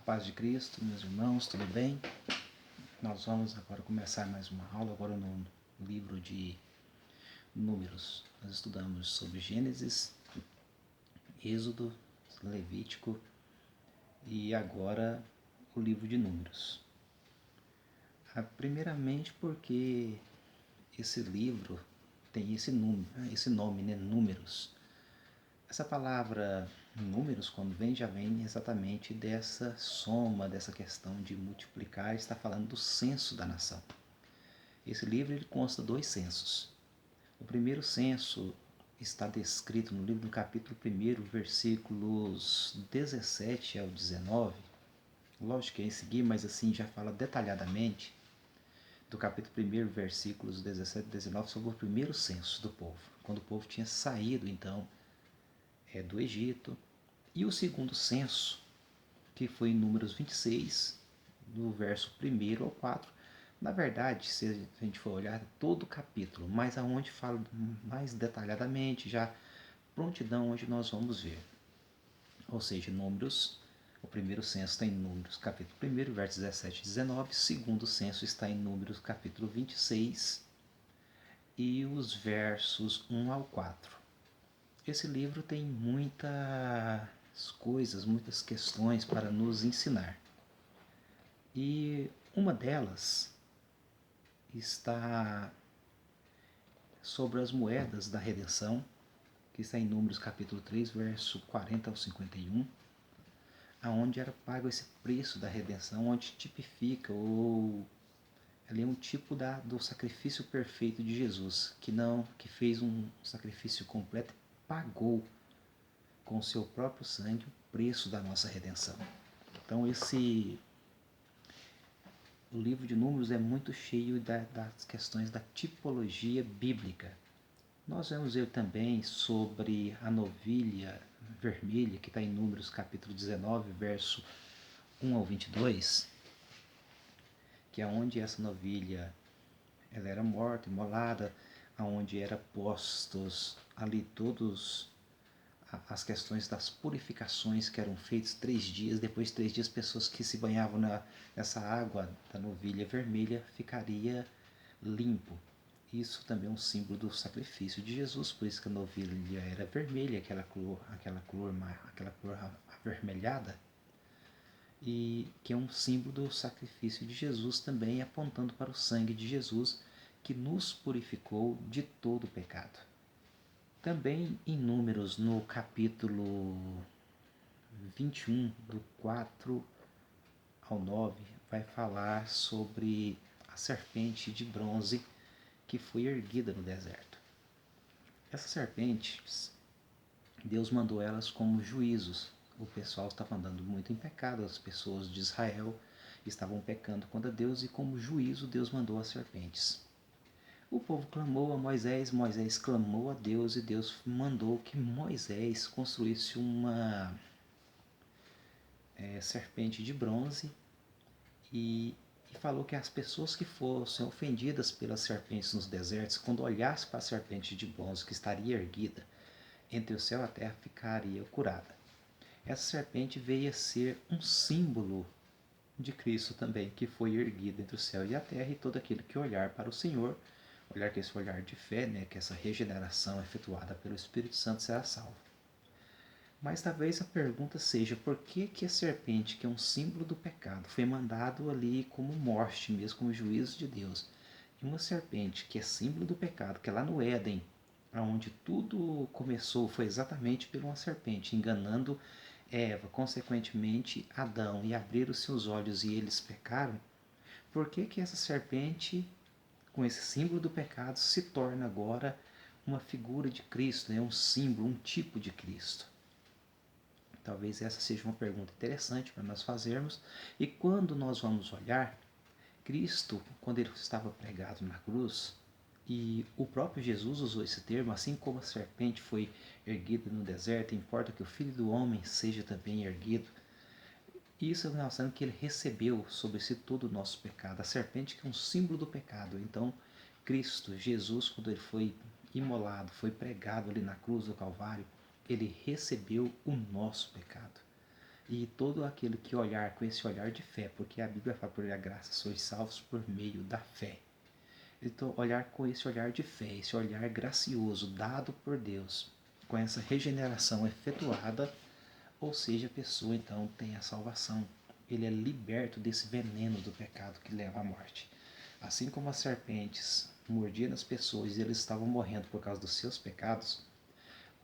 paz de Cristo, meus irmãos, tudo bem? Nós vamos agora começar mais uma aula, agora no livro de Números. Nós estudamos sobre Gênesis, Êxodo, Levítico e agora o livro de Números. Primeiramente porque esse livro tem esse nome, né? Números. Essa palavra números, quando vem, já vem exatamente dessa soma, dessa questão de multiplicar, está falando do censo da nação. Esse livro ele consta 2 censos. O primeiro censo está descrito no livro do capítulo 1, versículos 17 ao 19. Lógico que é em seguir, mas assim já fala detalhadamente do capítulo 1, versículos 17 e 19, sobre o primeiro censo do povo, quando o povo tinha saído então do Egito. E o segundo censo, que foi em Números 26, do verso 1 ao 4, na verdade, se a gente for olhar todo o capítulo, mas aonde fala mais detalhadamente, já prontidão onde nós vamos ver. Ou seja, Números, o primeiro censo está em Números capítulo 1, versos 17 e 19, o segundo censo está em Números capítulo 26 e os versos 1 ao 4. Esse livro tem muitas coisas, muitas questões para nos ensinar. E uma delas está sobre as moedas da redenção, que está em Números capítulo 3, verso 40 ao 51, aonde era pago esse preço da redenção, onde tipifica ou ali é um tipo do sacrifício perfeito de Jesus, que fez um sacrifício completo e pagou com o seu próprio sangue o preço da nossa redenção. Então o livro de Números é muito cheio das questões da tipologia bíblica. Nós vamos ver também sobre a novilha vermelha, que está em Números capítulo 19, verso 1 ao 22, que é onde essa novilha ela era morta, imolada, onde eram postos ali todos as questões das purificações que eram feitas 3 dias. Depois de 3 dias, pessoas que se banhavam nessa água da novilha vermelha ficaria limpo. Isso também é um símbolo do sacrifício de Jesus, por isso que a novilha era vermelha, aquela cor avermelhada, e que é um símbolo do sacrifício de Jesus também, apontando para o sangue de Jesus que nos purificou de todo o pecado. Também em Números, no capítulo 21, do 4 ao 9, vai falar sobre a serpente de bronze que foi erguida no deserto. Essas serpentes, Deus mandou elas como juízos. O pessoal estava andando muito em pecado, as pessoas de Israel estavam pecando contra Deus, e como juízo Deus mandou as serpentes. O povo clamou a Moisés, Moisés clamou a Deus, e Deus mandou que Moisés construísse uma serpente de bronze e falou que as pessoas que fossem ofendidas pelas serpentes nos desertos, quando olhassem para a serpente de bronze que estaria erguida entre o céu e a terra, ficaria curada. Essa serpente veio a ser um símbolo de Cristo também, que foi erguido entre o céu e a terra, e todo aquele que olhar para o Senhor, olhar que esse olhar de fé, que essa regeneração efetuada pelo Espírito Santo, será salvo. Mas talvez a pergunta seja, por que a serpente, que é um símbolo do pecado, foi mandado ali como morte mesmo, como juízo de Deus? E uma serpente que é símbolo do pecado, que é lá no Éden, onde tudo começou, foi exatamente por uma serpente, enganando Eva, consequentemente Adão, e abriram seus olhos e eles pecaram. Por que essa serpente, com esse símbolo do pecado, se torna agora uma figura de Cristo, um símbolo, um tipo de Cristo? Talvez essa seja uma pergunta interessante para nós fazermos. E quando nós vamos olhar, Cristo, quando ele estava pregado na cruz, e o próprio Jesus usou esse termo, assim como a serpente foi erguida no deserto, importa que o Filho do Homem seja também erguido. Isso é mostrando que ele recebeu sobre si todo o nosso pecado. A serpente, que é um símbolo do pecado. Então, Cristo, Jesus, quando ele foi imolado, foi pregado ali na cruz do Calvário, ele recebeu o nosso pecado. E todo aquele que olhar com esse olhar de fé, porque a Bíblia fala, por a graça sois salvos por meio da fé. Então, olhar com esse olhar de fé, esse olhar gracioso dado por Deus, com essa regeneração efetuada, ou seja, a pessoa então tem a salvação. Ele é liberto desse veneno do pecado que leva à morte. Assim como as serpentes mordiam as pessoas e eles estavam morrendo por causa dos seus pecados,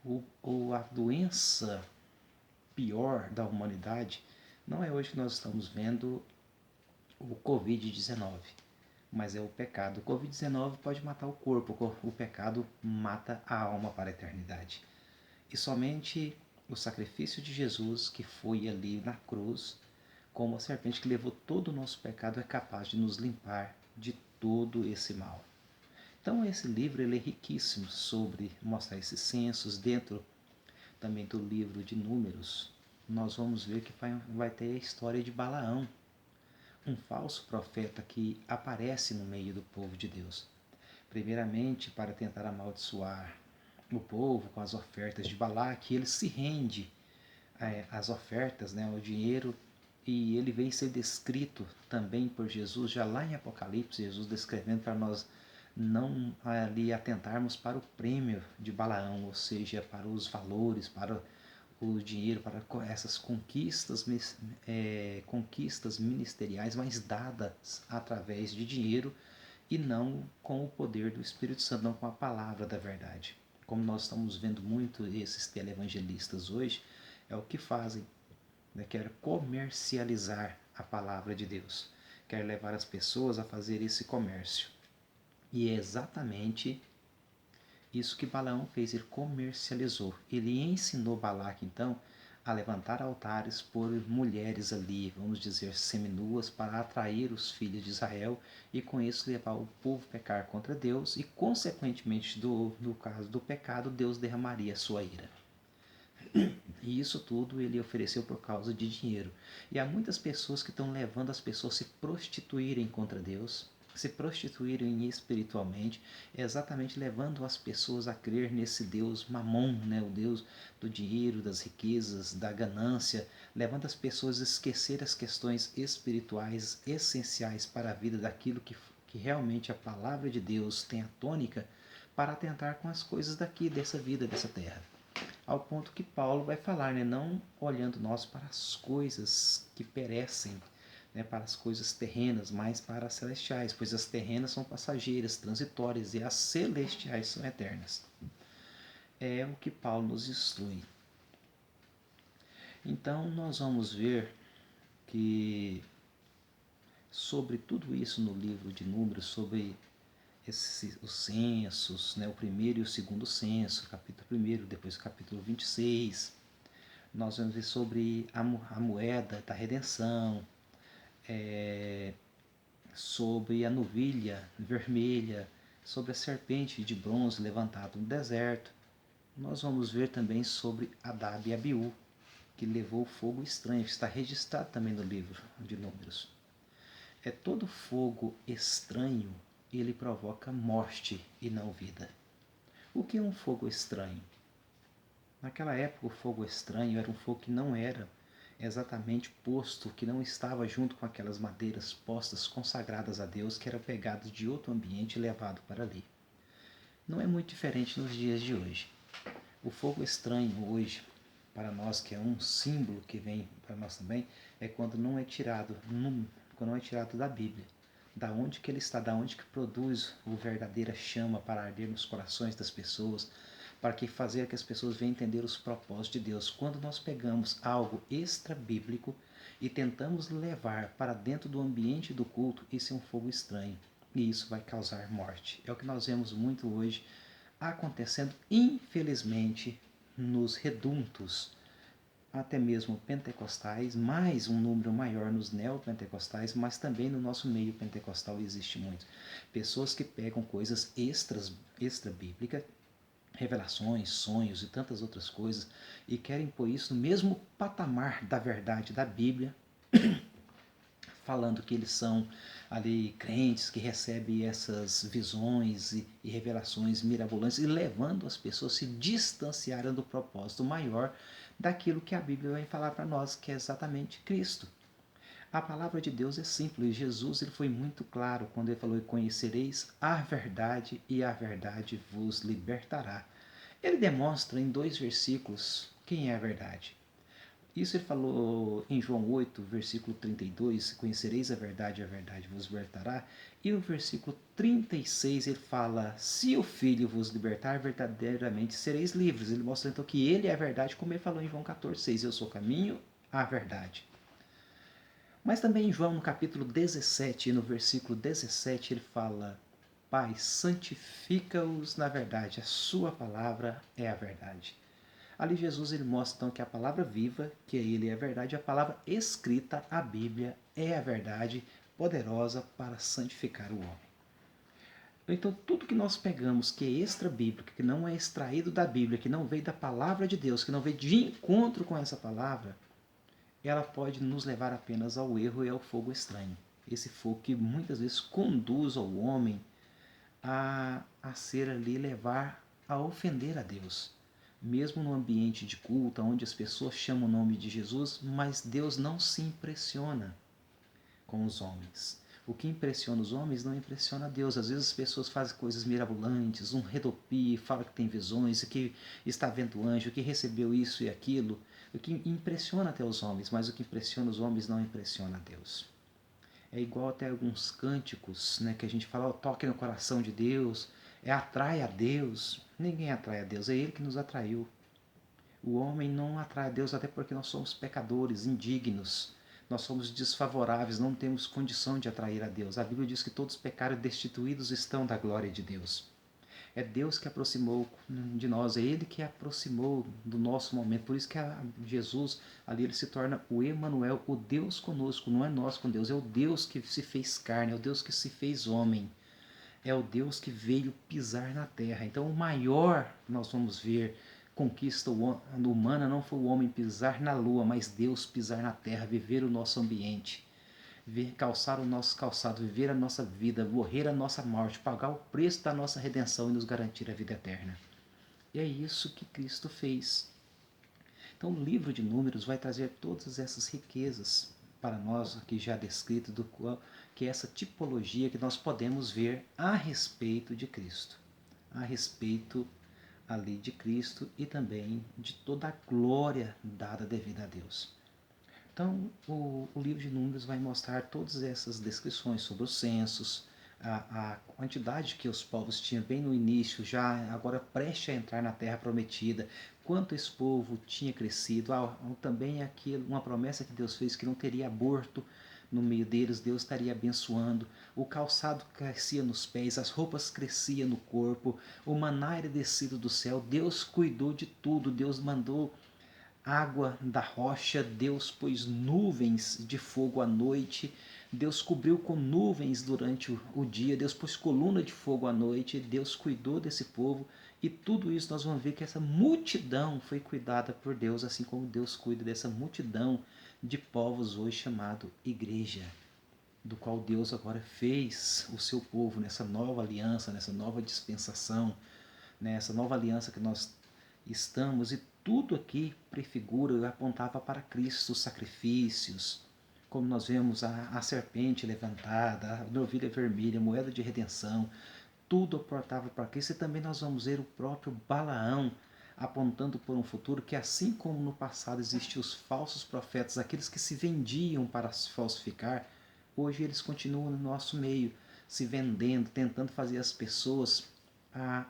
a doença pior da humanidade não é hoje que nós estamos vendo o Covid-19, mas é o pecado. O Covid-19 pode matar o corpo, o pecado mata a alma para a eternidade. E somente o sacrifício de Jesus, que foi ali na cruz, como a serpente que levou todo o nosso pecado, é capaz de nos limpar de todo esse mal. Então esse livro ele é riquíssimo sobre mostrar esses censos. Dentro também do livro de Números, nós vamos ver que vai ter a história de Balaão, um falso profeta que aparece no meio do povo de Deus. Primeiramente, para tentar amaldiçoar o povo com as ofertas de Balaque, ele se rende às ofertas, ao dinheiro, e ele vem ser descrito também por Jesus, já lá em Apocalipse, Jesus descrevendo para nós não ali atentarmos para o prêmio de Balaão, ou seja, para os valores, para o dinheiro, para essas conquistas ministeriais, mas dadas através de dinheiro e não com o poder do Espírito Santo, não com a palavra da verdade. Como nós estamos vendo muito esses televangelistas hoje, é o que fazem, quer comercializar a palavra de Deus, quer levar as pessoas a fazer esse comércio. E é exatamente isso que Balaão fez, ele comercializou. Ele ensinou Balaque, então, a levantar altares por mulheres ali, vamos dizer, seminuas, para atrair os filhos de Israel e com isso levar o povo a pecar contra Deus e, consequentemente, no caso do pecado, Deus derramaria a sua ira. E isso tudo ele ofereceu por causa de dinheiro. E há muitas pessoas que estão levando as pessoas a se prostituírem contra Deus, se prostituírem espiritualmente, exatamente levando as pessoas a crer nesse Deus Mamon, o Deus do dinheiro, das riquezas, da ganância, levando as pessoas a esquecer as questões espirituais essenciais para a vida, daquilo que realmente a palavra de Deus tem a tônica, para atentar com as coisas daqui, dessa vida, dessa terra. Ao ponto que Paulo vai falar, não olhando nós para as coisas que perecem, para as coisas terrenas, mas para as celestiais, pois as terrenas são passageiras, transitórias, e as celestiais são eternas. É o que Paulo nos instrui. Então nós vamos ver que sobre tudo isso no livro de Números, sobre os censos, o primeiro e o segundo censo, capítulo 1, depois capítulo 26, nós vamos ver sobre a moeda da redenção, sobre a novilha vermelha, sobre a serpente de bronze levantada no deserto. Nós vamos ver também sobre Adab e Abiú, que levou fogo estranho, que está registrado também no livro de Números. Todo fogo estranho, ele provoca morte e não vida. O que é um fogo estranho? Naquela época, o fogo estranho era um fogo que não era exatamente posto, que não estava junto com aquelas madeiras postas consagradas a Deus, que era pegado de outro ambiente e levado para ali. Não é muito diferente nos dias de hoje. O fogo estranho hoje, para nós, que é um símbolo que vem para nós também, é quando não é tirado da Bíblia. Da onde que ele está, da onde que produz a verdadeira chama para arder nos corações das pessoas, para que fazer que as pessoas venham entender os propósitos de Deus. Quando nós pegamos algo extra-bíblico e tentamos levar para dentro do ambiente do culto, isso é um fogo estranho e isso vai causar morte. É o que nós vemos muito hoje acontecendo, infelizmente, nos reduntos, até mesmo pentecostais, mais um número maior nos neopentecostais, mas também no nosso meio pentecostal existe muito. Pessoas que pegam coisas extra-bíblicas, revelações, sonhos e tantas outras coisas, e querem pôr isso no mesmo patamar da verdade da Bíblia, falando que eles são ali crentes que recebem essas visões e revelações mirabolantes e levando as pessoas a se distanciarem do propósito maior daquilo que a Bíblia vai falar para nós, que é exatamente Cristo. A palavra de Deus é simples. Jesus ele foi muito claro quando ele falou: conhecereis a verdade e a verdade vos libertará. Ele demonstra em 2 versículos quem é a verdade. Isso ele falou em João 8, versículo 32, conhecereis a verdade e a verdade vos libertará. E no versículo 36 ele fala, se o Filho vos libertar, verdadeiramente sereis livres. Ele mostra então que ele é a verdade, como ele falou em João 14, 6, eu sou o caminho, a verdade. Mas também em João, no capítulo 17, no versículo 17, ele fala, Pai, santifica-os na verdade, a sua palavra é a verdade. Ali Jesus ele mostra então que a palavra viva, que ele é a verdade, a palavra escrita, a Bíblia, é a verdade poderosa para santificar o homem. Então tudo que nós pegamos que é extra-bíblico, que não é extraído da Bíblia, que não veio da palavra de Deus, que não veio de encontro com essa palavra, ela pode nos levar apenas ao erro e ao fogo estranho. Esse fogo que muitas vezes conduz ao homem a ser ali, levar a ofender a Deus. Mesmo no ambiente de culto, onde as pessoas chamam o nome de Jesus, mas Deus não se impressiona com os homens. O que impressiona os homens não impressiona Deus. Às vezes as pessoas fazem coisas mirabolantes, um redopie, fala que tem visões, que está vendo anjo, que recebeu isso e aquilo. O que impressiona até os homens, mas o que impressiona os homens não impressiona Deus. É igual até alguns cânticos, né, que a gente fala, oh, toque no coração de Deus, atrai a Deus. Ninguém atrai a Deus, é Ele que nos atraiu. O homem não atrai a Deus até porque nós somos pecadores, indignos. Nós somos desfavoráveis, não temos condição de atrair a Deus. A Bíblia diz que todos pecaram e destituídos estão da glória de Deus. É Deus que aproximou de nós, é Ele que aproximou do nosso momento. Por isso que Jesus, ali ele se torna o Emanuel, o Deus conosco. Não é nós com Deus, é o Deus que se fez carne, é o Deus que se fez homem. É o Deus que veio pisar na terra. Então o maior, nós vamos ver, conquista humana não foi o homem pisar na lua, mas Deus pisar na terra, viver o nosso ambiente. Calçar o nosso calçado, viver a nossa vida, morrer a nossa morte, pagar o preço da nossa redenção e nos garantir a vida eterna. E é isso que Cristo fez. Então o livro de Números vai trazer todas essas riquezas para nós, aqui já descrito, que é essa tipologia que nós podemos ver a respeito de Cristo. A respeito ali de Cristo e também de toda a glória dada devida a Deus. Então, o livro de Números vai mostrar todas essas descrições sobre os censos, a quantidade que os povos tinham bem no início, já agora prestes a entrar na terra prometida, quanto esse povo tinha crescido, também aquilo, uma promessa que Deus fez que não teria aborto no meio deles, Deus estaria abençoando, o calçado crescia nos pés, as roupas cresciam no corpo, o maná era descido do céu, Deus cuidou de tudo, Deus mandou água da rocha, Deus pôs nuvens de fogo à noite, Deus cobriu com nuvens durante o dia, Deus pôs coluna de fogo à noite, Deus cuidou desse povo e tudo isso nós vamos ver que essa multidão foi cuidada por Deus, assim como Deus cuida dessa multidão de povos hoje chamado igreja, do qual Deus agora fez o seu povo nessa nova aliança, nessa nova dispensação, nessa nova aliança que nós estamos, e tudo aqui prefigura e apontava para Cristo, os sacrifícios, como nós vemos a serpente levantada, a novilha vermelha, a moeda de redenção, tudo apontava para Cristo. E também nós vamos ver o próprio Balaão apontando por um futuro que, assim como no passado existiam os falsos profetas, aqueles que se vendiam para se falsificar, hoje eles continuam no nosso meio, se vendendo, tentando fazer as pessoas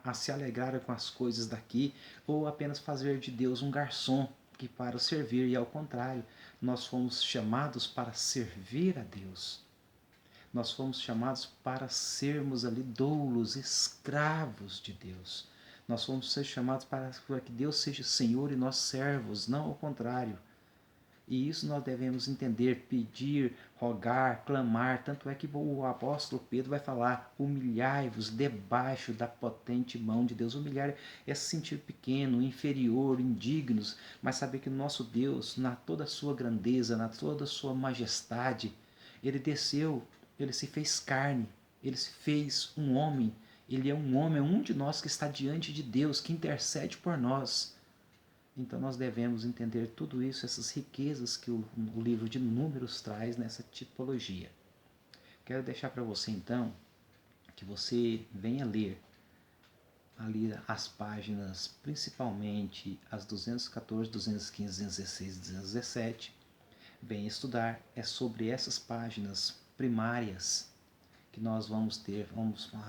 a se alegrarem com as coisas daqui, ou apenas fazer de Deus um garçom que para servir, e ao contrário, nós fomos chamados para servir a Deus. Nós fomos chamados para sermos ali doulos, escravos de Deus. Nós fomos ser chamados para que Deus seja Senhor e nós servos, não ao contrário. E isso nós devemos entender, pedir, rogar, clamar. Tanto é que o apóstolo Pedro vai falar: humilhai-vos debaixo da potente mão de Deus. Humilhar é se sentir pequeno, inferior, indignos, mas saber que o nosso Deus, na toda a sua grandeza, na toda a sua majestade, Ele desceu, ele se fez carne, ele se fez um homem. Ele é um homem, é um de nós que está diante de Deus, que intercede por nós. Então nós devemos entender tudo isso, essas riquezas que o livro de Números traz nessa tipologia. Quero deixar para você então que você venha ler ali as páginas, principalmente as 214, 215, 216 e 217. Venha estudar, é sobre essas páginas primárias que nós vamos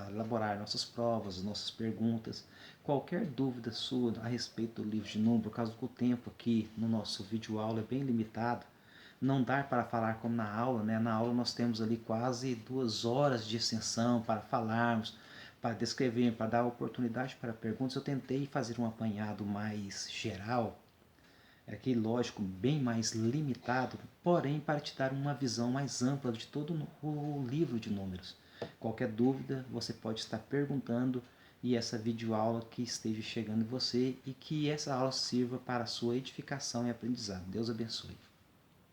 elaborar nossas provas, nossas perguntas. Qualquer dúvida sua a respeito do livro de Números, por causa do tempo aqui no nosso vídeo aula é bem limitado, não dá para falar como na aula, né? Na aula nós temos ali quase 2 horas de extensão para falarmos, para descrever, para dar oportunidade para perguntas. Eu tentei fazer um apanhado mais geral, aqui lógico, bem mais limitado, porém para te dar uma visão mais ampla de todo o livro de Números. Qualquer dúvida você pode estar perguntando e essa videoaula que esteja chegando em você e que essa aula sirva para a sua edificação e aprendizado. Deus abençoe.